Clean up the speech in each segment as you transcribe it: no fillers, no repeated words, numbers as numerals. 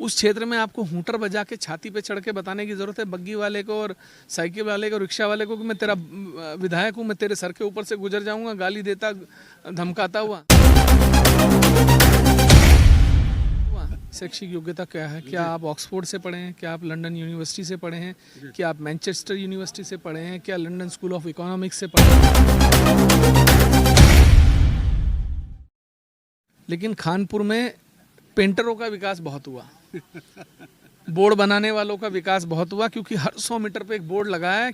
उस क्षेत्र में आपको हूटर बजा के छाती पे चढ़ के बताने की ज़रूरत है बग्गी वाले को और साइकिल वाले को, रिक्शा वाले को कि मैं तेरा विधायक हूँ, मैं तेरे सर के ऊपर से गुजर जाऊँगा गाली देता धमकाता हुआ। शैक्षिक योग्यता क्या है? क्या आप ऑक्सफोर्ड से पढ़े हैं? क्या आप लंदन यूनिवर्सिटी से पढ़े हैं? क्या आप मैनचेस्टर यूनिवर्सिटी से पढ़े हैं? क्या लंदन स्कूल ऑफ इकोनॉमिक्स से पढ़े हैं? लेकिन कानपुर में पेंटरों का विकास बहुत हुआ, बोर्ड बनाने वालों का विकास बहुत हुआ, क्योंकि हर 100 मीटर पे एक बोर्ड लगा है।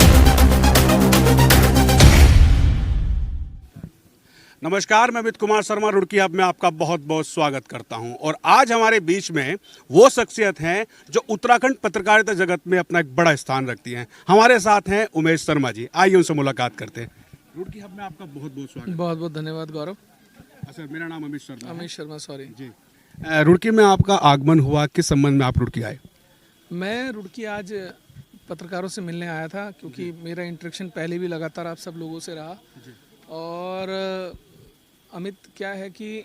नमस्कार, मैं अमित कुमार शर्मा रुड़की अब मैं आपका बहुत बहुत स्वागत करता हूं। और आज हमारे बीच में वो शख्सियत हैं जो उत्तराखंड पत्रकारिता जगत में अपना एक बड़ा स्थान रखती हैं। हमारे साथ हैं उमेश शर्मा जी। आइए उनसे मुलाकात करते हैं। रुड़की अब में आपका बहुत बहुत स्वागत। बहुत बहुत धन्यवाद गौरव। सर, मेरा नाम अमित शर्मा है। अमित शर्मा, सॉरी जी। रुड़की में आपका आगमन हुआ, किस संबंध में आप रुड़की आए? मैं रुड़की आज पत्रकारों से मिलने आया था, क्योंकि मेरा इंटरेक्शन पहले भी लगातार आप सब लोगों से रहा। और अमित, क्या है कि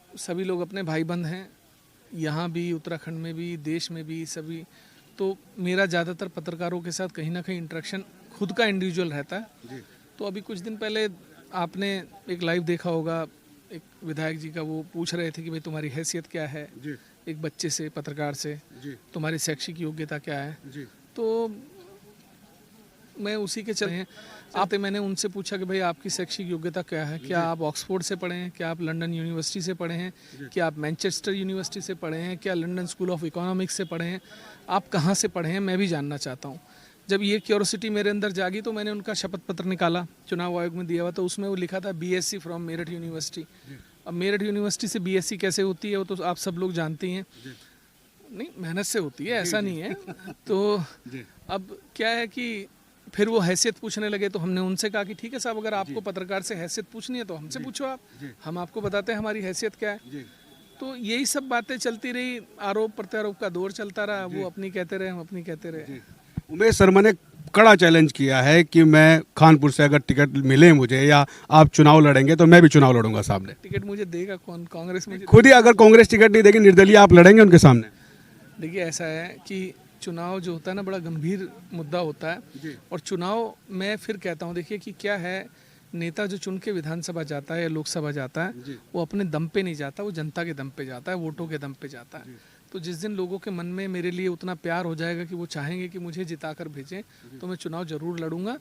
सभी लोग अपने भाई बंद हैं, यहाँ भी, उत्तराखंड में भी, देश में भी, सभी। तो मेरा ज़्यादातर पत्रकारों के साथ कहीं ना कहीं इंटरेक्शन खुद का इंडिविजुअल रहता है। तो अभी कुछ दिन पहले आपने एक लाइव देखा होगा, एक विधायक जी का, वो पूछ रहे थे कि भाई तुम्हारी हैसियत क्या है, एक बच्चे से, पत्रकार से, तुम्हारी शैक्षिक योग्यता क्या है। तो मैं उसी के चले हैं आप, मैंने उनसे पूछा कि भाई आपकी शैक्षिक योग्यता क्या है? क्या आप ऑक्सफोर्ड से पढ़े हैं? क्या आप लंदन यूनिवर्सिटी से पढ़े हैं? क्या आप मैनचेस्टर यूनिवर्सिटी से पढ़े हैं? क्या लंदन स्कूल ऑफ इकोनॉमिक्स से पढ़े हैं? आप कहाँ से पढ़े हैं, मैं भी जानना चाहता हूँ। जब ये क्यूरोसिटी मेरे अंदर जागी तो मैंने उनका शपथ पत्र निकाला, चुनाव आयोग में दिया हुआ, तो उसमें वो लिखा था BSc फ्रॉम मेरठ यूनिवर्सिटी। अब मेरठ यूनिवर्सिटी से BSc कैसे होती है वो तो आप सब लोग जानते हैं। नहीं, मेहनत से होती है, ऐसा नहीं है। तो अब क्या है कि फिर वो हैसियत पूछने लगे, तो हमने उनसे कहा कि ठीक है साहब, अगर आपको पत्रकार से हैसियत पूछनी है तो हमसे पूछो, आप, हम आपको बताते हैं हमारी हैसियत क्या है। तो यही सब बातें चलती रही, आरोप प्रत्यारोप का दौर चलता रहा, वो अपनी कहते रहे, हम अपनी कहते रहे। उमेश शर्मा ने कड़ा चैलेंज किया है कि मैं कानपुर से अगर टिकट मिले मुझे या आप चुनाव लड़ेंगे तो मैं भी चुनाव लड़ूंगा सामने। टिकट मुझे देगा कौन? कांग्रेस मुझे खुद ही अगर कांग्रेस टिकट नहीं देगी, निर्दलीय आप लड़ेंगे उनके सामने? देखिए, ऐसा है कि चुनाव जो होता है ना, बड़ा गंभीर मुद्दा होता है। और चुनाव, मैं फिर कहता हूँ, देखिए कि क्या है, नेता जो चुन के विधानसभा जाता है या लोकसभा जाता है, वो अपने दम पे नहीं जाता, वो जनता के दम पे जाता है, वोटों के दम पे जाता है। तो जिस दिन लोगों के मन में मेरे लिए उतना प्यार हो जाएगा कि वो चाहेंगे कि मुझे जिताकर भेजें, तो मैं चुनाव जरूर लड़ूंगा।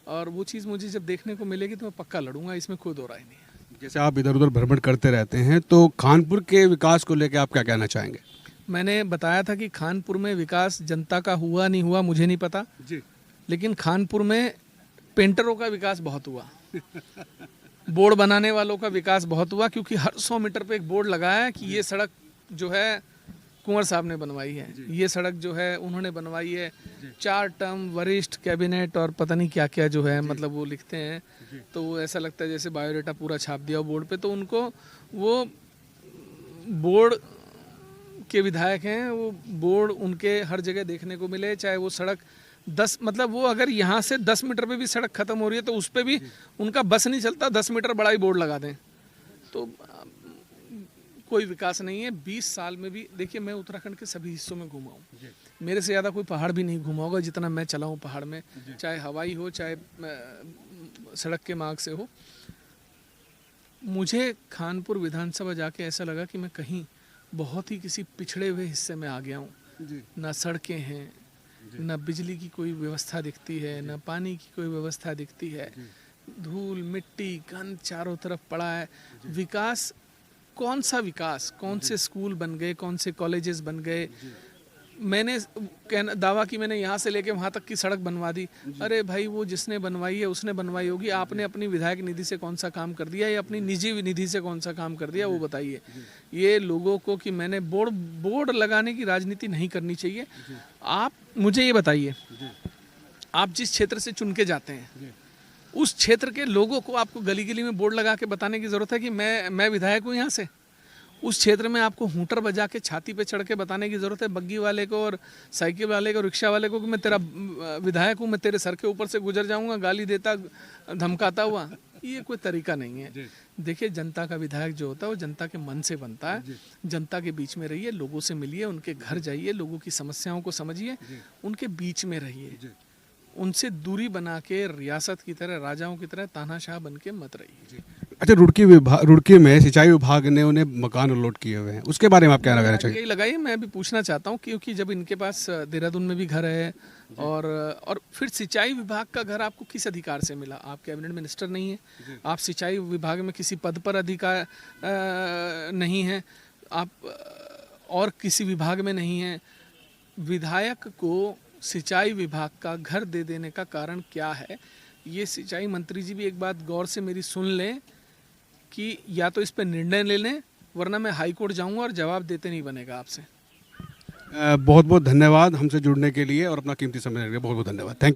और वो चीज़ मुझे जब देखने को मिलेगी तो मैं पक्का लड़ूंगा, इसमें कोई दो राय नहीं है। जैसे आप इधर उधर भ्रमण करते रहते हैं, तो कानपुर के विकास को लेकर आप क्या कहना चाहेंगे? मैंने बताया था कि कानपुर में विकास जनता का हुआ नहीं हुआ मुझे नहीं पता, लेकिन कानपुर में पेंटरों का विकास बहुत हुआ, बोर्ड बनाने वालों का विकास बहुत हुआ, क्योंकि हर 100 मीटर पे एक बोर्ड लगा है कि ये सड़क जो है कुंवर साहब ने बनवाई है, ये सड़क जो है उन्होंने बनवाई है। 4 टर्म वरिष्ठ कैबिनेट और पता नहीं क्या क्या जो है, मतलब वो लिखते हैं, तो वो ऐसा लगता है जैसे बायोडाटा पूरा छाप दिया बोर्ड पे। तो उनको, वो बोर्ड के विधायक हैं, वो बोर्ड उनके हर जगह देखने को मिले, चाहे वो सड़क 10, मतलब वो अगर यहाँ से 10 मीटर पे भी सड़क खत्म हो रही है तो उस पर भी उनका बस नहीं चलता, 10 मीटर बड़ा ही बोर्ड लगा दें। तो कोई विकास नहीं है 20 साल में भी। देखिए, मैं उत्तराखंड के सभी हिस्सों में घूमा हूँ, मेरे से ज़्यादा कोई पहाड़ भी नहीं घूमा होगा जितना मैं चला हूँ पहाड़ में, चाहे हवाई हो चाहे सड़क के मार्ग से हो। मुझे कानपुर विधानसभा जाके ऐसा लगा कि मैं कहीं बहुत ही किसी पिछड़े हुए हिस्से में आ गया हूँ। ना सड़कें हैं, ना बिजली की कोई व्यवस्था दिखती है, ना पानी की कोई व्यवस्था दिखती है, धूल मिट्टी गंद चारों तरफ पड़ा है। विकास, कौन सा विकास? कौन से स्कूल बन गए, कौन से कॉलेजेस बन गए? मैंने दावा कि मैंने यहाँ से लेके वहाँ तक की सड़क बनवा दी। अरे भाई, वो जिसने बनवाई है उसने बनवाई होगी, आपने अपनी विधायक निधि से कौन सा काम कर दिया या अपनी निजी निधि से कौन सा काम कर दिया, वो बताइए। ये लोगों को कि मैंने बोर्ड लगाने की राजनीति नहीं करनी चाहिए। आप मुझे ये बताइए, आप जिस क्षेत्र से चुन के जाते हैं उस क्षेत्र के लोगों को आपको गली गली में बोर्ड लगा के बताने की ज़रूरत है कि मैं विधायक हूँ यहाँ से? उस क्षेत्र में आपको हूटर बजा के छाती पे चढ़ के बताने की ज़रूरत है बग्गी वाले को और साइकिल वाले को, रिक्शा वाले को कि मैं तेरा विधायक हूँ, मैं तेरे सर के ऊपर से गुजर जाऊँगा गाली देता धमकाता हुआ? ये कोई तरीका नहीं है। देखिए, जनता का विधायक जो होता है वो जनता के मन से बनता है। जनता के बीच में रहिए, लोगों से मिलिए, उनके घर जाइए, लोगों की समस्याओं को समझिए, उनके बीच में रहिए। उनसे दूरी बना के रियासत की तरह, राजाओं की तरह तानाशाह बन के मत रहिए। अच्छा, रुड़की में सिंचाई विभाग ने उन्हें मकान अलॉट किए हुए हैं, उसके बारे में आप क्या कहना चाहिए? यही लगाइए, मैं अभी पूछना चाहता हूँ, क्योंकि जब इनके पास देहरादून में भी घर है और फिर सिंचाई विभाग का घर आपको किस अधिकार से मिला? आप कैबिनेट मिनिस्टर नहीं है, आप सिंचाई विभाग में किसी पद पर अधिकार नहीं है, आप और किसी विभाग में नहीं है। विधायक को सिंचाई विभाग का घर दे देने का कारण क्या है? ये सिंचाई मंत्री जी भी एक बात गौर से मेरी सुन लें कि या तो इस पर निर्णय ले लें, वरना मैं हाई कोर्ट जाऊंगा और जवाब देते नहीं बनेगा आपसे। बहुत बहुत धन्यवाद हमसे जुड़ने के लिए और अपना कीमती समय देने के लिए। बहुत बहुत धन्यवाद। थैंक